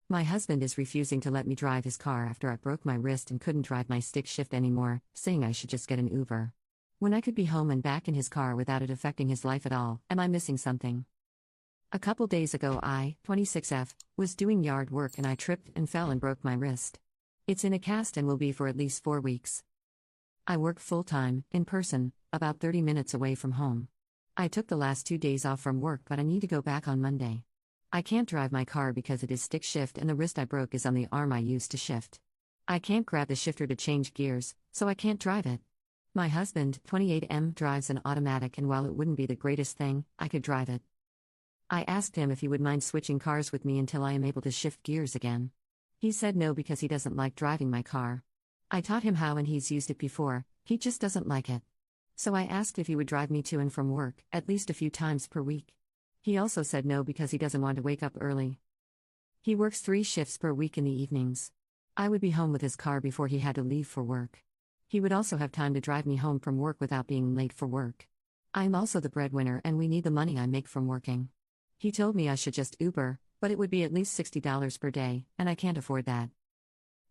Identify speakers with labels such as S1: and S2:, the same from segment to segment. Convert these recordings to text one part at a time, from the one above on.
S1: My husband is refusing to let me drive his car after I broke my wrist and couldn't drive my stick shift anymore, saying I should just get an Uber. When I could be home and back in his car without it affecting his life at all, am I missing something? A couple days ago I, 26F, was doing yard work and I tripped and fell and broke my wrist. It's in a cast and will be for at least 4 weeks. I work full-time, in person, about 30 minutes away from home. I took the last 2 days off from work but I need to go back on Monday. I can't drive my car because it is stick shift and the wrist I broke is on the arm I used to shift. I can't grab the shifter to change gears, so I can't drive it. My husband, 28M, drives an automatic and while it wouldn't be the greatest thing, I could drive it. I asked him if he would mind switching cars with me until I am able to shift gears again. He said no because he doesn't like driving my car. I taught him how and he's used it before, he just doesn't like it. So I asked if he would drive me to and from work, at least a few times per week. He also said no because he doesn't want to wake up early. He works 3 shifts per week in the evenings. I would be home with his car before he had to leave for work. He would also have time to drive me home from work without being late for work. I'm also the breadwinner and we need the money I make from working. He told me I should just Uber, but it would be at least $60 per day, and I can't afford that.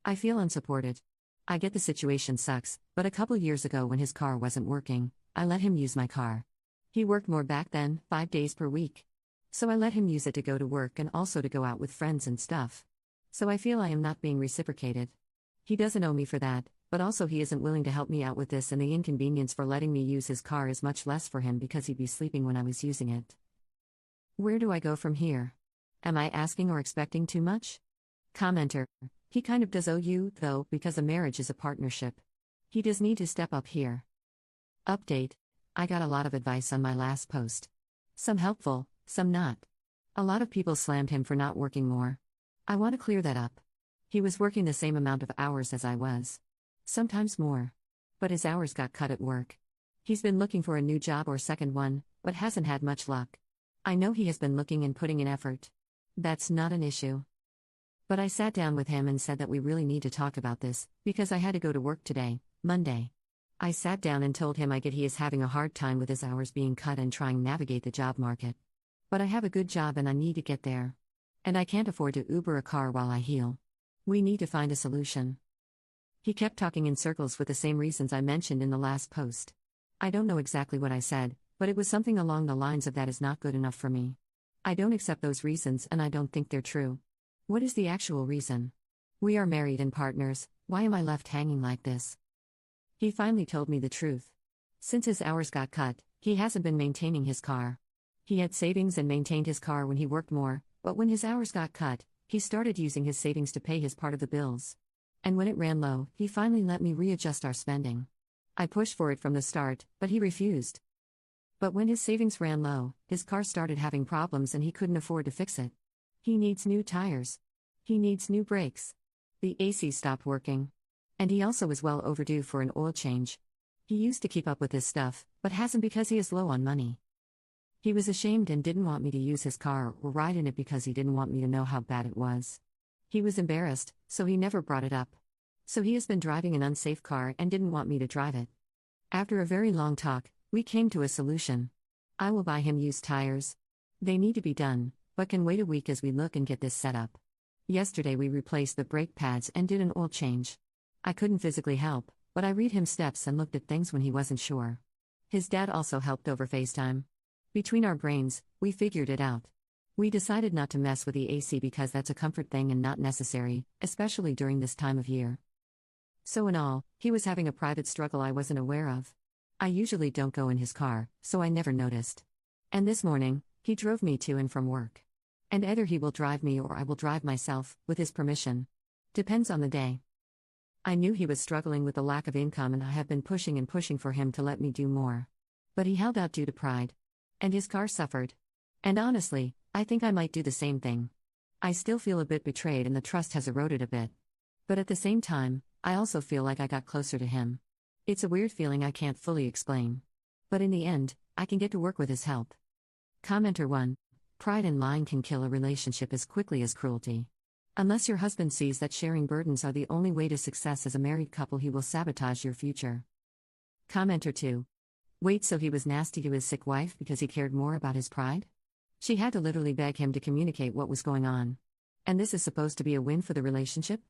S1: I feel unsupported. I get the situation sucks, but a couple years ago when his car wasn't working, I let him use my car. He worked more back then, 5 days per week. So I let him use it to go to work and also to go out with friends and stuff. So I feel I am not being reciprocated. He doesn't owe me for that, but also he isn't willing to help me out with this and the inconvenience for letting me use his car is much less for him because he'd be sleeping when I was using it. Where do I go from here? Am I asking or expecting too much? Commenter: he kind of does owe you, though, because a marriage is a partnership. He does need to step up here. Update: I got a lot of advice on my last post. Some helpful, some not. A lot of people slammed him for not working more. I want to clear that up. He was working the same amount of hours as I was. Sometimes more. But his hours got cut at work. He's been looking for a new job or second one, but hasn't had much luck. I know he has been looking and putting in effort. That's not an issue. But I sat down with him and said that we really need to talk about this, because I had to go to work today, Monday. I sat down and told him I get he is having a hard time with his hours being cut and trying to navigate the job market. But I have a good job and I need to get there. And I can't afford to Uber a car while I heal. We need to find a solution. He kept talking in circles with the same reasons I mentioned in the last post. I don't know exactly what I said, but it was something along the lines of that is not good enough for me. I don't accept those reasons and I don't think they're true. What is the actual reason? We are married and partners, why am I left hanging like this? He finally told me the truth. Since his hours got cut, he hasn't been maintaining his car. He had savings and maintained his car when he worked more, but when his hours got cut, he started using his savings to pay his part of the bills. And when it ran low, he finally let me readjust our spending. I pushed for it from the start, but he refused. But when his savings ran low, his car started having problems and he couldn't afford to fix it. He needs new tires. He needs new brakes. The AC stopped working. And he also is well overdue for an oil change. He used to keep up with his stuff, but hasn't because he is low on money. He was ashamed and didn't want me to use his car or ride in it because he didn't want me to know how bad it was. He was embarrassed, so he never brought it up. So he has been driving an unsafe car and didn't want me to drive it. After a very long talk, we came to a solution. I will buy him used tires. They need to be done, but can wait a week as we look and get this set up. Yesterday we replaced the brake pads and did an oil change. I couldn't physically help, but I read him steps and looked at things when he wasn't sure. His dad also helped over FaceTime. Between our brains, we figured it out. We decided not to mess with the AC because that's a comfort thing and not necessary, especially during this time of year. So in all, he was having a private struggle I wasn't aware of. I usually don't go in his car, so I never noticed. And this morning, he drove me to and from work. And either he will drive me or I will drive myself, with his permission. Depends on the day. I knew he was struggling with the lack of income and I have been pushing and pushing for him to let me do more. But he held out due to pride. And his car suffered. And honestly, I think I might do the same thing. I still feel a bit betrayed and the trust has eroded a bit. But at the same time, I also feel like I got closer to him. It's a weird feeling I can't fully explain. But in the end, I can get to work with his help. Commenter 1. Pride and lying can kill a relationship as quickly as cruelty. Unless your husband sees that sharing burdens are the only way to success as a married couple, he will sabotage your future. Commenter 2. Wait, so he was nasty to his sick wife because he cared more about his pride? She had to literally beg him to communicate what was going on. And this is supposed to be a win for the relationship?